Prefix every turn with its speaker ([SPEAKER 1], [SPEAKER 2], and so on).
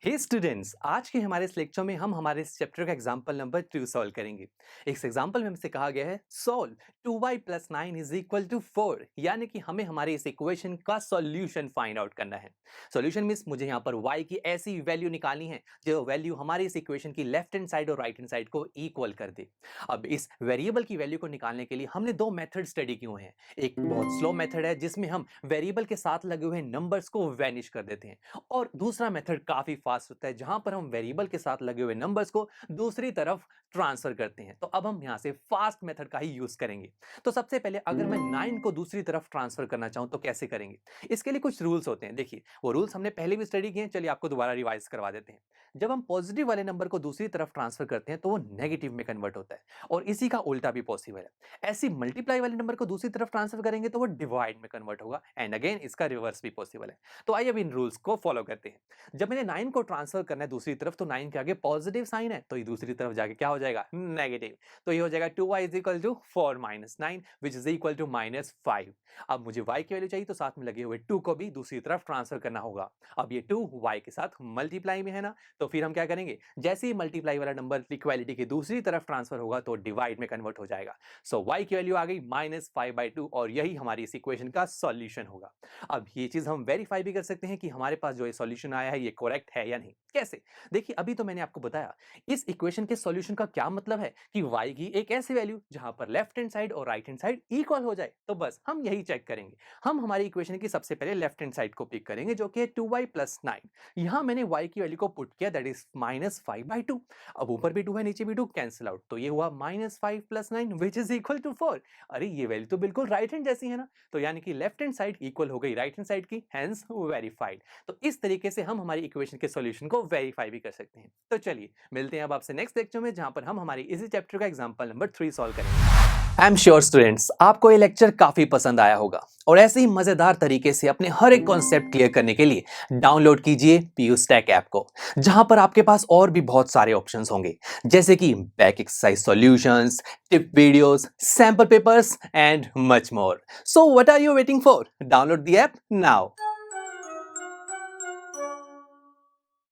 [SPEAKER 1] हे students, आज के हमारे इस लेक्चर में हम हमारे इस चैप्टर का एग्जांपल नंबर 2 सॉल्व करेंगे। इस एग्जांपल में हमसे कहा गया है सॉल्व 2y + 9 = 4, यानी कि हमें हमारे इस इक्वेशन का सॉल्यूशन फाइंड आउट करना है। सॉल्यूशन मींस मुझे यहाँ पर y की ऐसी वैल्यू निकालनी है जो वैल्यू हमारी इस इक्वेशन की लेफ्ट हैंड साइड और राइट हैंड साइड को इक्वल कर दे। अब इस वेरिएबल की वैल्यू को निकालने के लिए हमने दो मेथड स्टडी किए हुए हैं। एक बहुत स्लो मेथड है जिसमें हम वेरिएबल के साथ लगे हुए नंबर्स को वैनिश कर देते हैं, और दूसरा मेथड काफी फास्ट होता है जहां पर हम वेरिएबल के साथ लगे हुए नंबर्स को दूसरी तरफ ट्रांसफर करते हैं। तो अब हम यहां से फास्ट मेथड का ही यूज करेंगे। तो सबसे पहले अगर मैं 9 को दूसरी तरफ ट्रांसफर करना चाहूं तो कैसे करेंगे? इसके लिए कुछ रूल्स होते हैं। देखिए, वो रूल्स हमने पहले भी स्टडी किए हैं, चलिए आपको दोबारा रिवाइज करवा देते हैं। जब हम पॉजिटिव वाले नंबर को दूसरी तरफ ट्रांसफर करते हैं तो वो नेगेटिव में कन्वर्ट होता है, और इसी का उल्टा भी पॉसिबल है। ऐसी मल्टीप्लाई वाले नंबर को दूसरी तरफ ट्रांसफर करेंगे तो वो डिवाइड में कन्वर्ट होगा, एंड अगेन इसका रिवर्स भी पॉसिबल है। तो आइए अब इन रूल्स को फॉलो करते हैं। जब मैंने 9 को ट्रांसफर करना है दूसरी तरफ, तो 9 के आगे पॉजिटिव साइन है, तो ये दूसरी तरफ जाके क्या हो जाएगा? नेगेटिव। तो ये हो जाएगा 2y = 4 - 9 which is equal to -5। अब मुझे y की वैल्यू चाहिए, तो साथ में लगे हुए 2 को भी दूसरी तरफ ट्रांसफर करना होगा। अब ये 2 y के साथ मल्टीप्लाई में है ना, तो फिर हम क्या करेंगे? जैसे ही मल्टीप्लाई वाला नंबर इक्वालिटी की दूसरी तरफ ट्रांसफर होगा तो डिवाइड में कन्वर्ट हो जाएगा। सो y की वैल्यू आ गई -5/2, और यही हमारी इस इक्वेशन का सॉल्यूशन होगा। अब ये चीज हम वेरीफाई भी कर सकते हैं कि हमारे पास जो ये सॉल्यूशन आया है ये करेक्ट है या नहीं। कैसे? देखिए, अभी तो मैंने आपको बताया इस इक्वेशन के सॉल्यूशन का क्या मतलब है कि y की एक ऐसी वैल्यू जहां पर लेफ्ट हैंड साइड और राइट हैंड साइड इक्वल हो जाए। तो बस हम यही चेक करेंगे। हम हमारी इक्वेशन की सबसे पहले लेफ्ट हैंड साइड को पिक करेंगे जो कि है 2y + 9। यहां मैंने y की वैल्यू को पुट किया, दैट इज -5/2। अब ऊपर भी 2 है नीचे भी 2, कैंसिल आउट, तो ये हुआ -5 + 9 विच इज इक्वल टू 4। अरे ये वैल्यू तो बिल्कुल राइट हैंड जैसी है ना, तो यानी कि लेफ्ट हैंड साइड इक्वल हो गई राइट हैंड साइड की, हेंस वेरीफाइड। तो इस तरीके से हम हमारी इक्वेशन के सॉल्यूशन को वेरीफाई भी कर सकते हैं। तो चलिए मिलते हैं अब आपसे नेक्स्ट लेक्चर में, जहां पर हम हमारी इसी चैप्टर का एग्जांपल नंबर 3 सॉल्व करेंगे। आई एम श्योर स्टूडेंट्स, आपको ये लेक्चर काफी पसंद आया होगा, और ऐसे ही मजेदार तरीके से अपने हर एक कॉन्सेप्ट क्लियर करने के लिए डाउनलोड कीजिए पीयू स्टैक ऐप को, जहां पर आपके पास और भी बहुत सारे ऑप्शंस होंगे, जैसे कि back exercise solutions, tip videos, sample papers and much more. So what are you waiting for? Download the app now.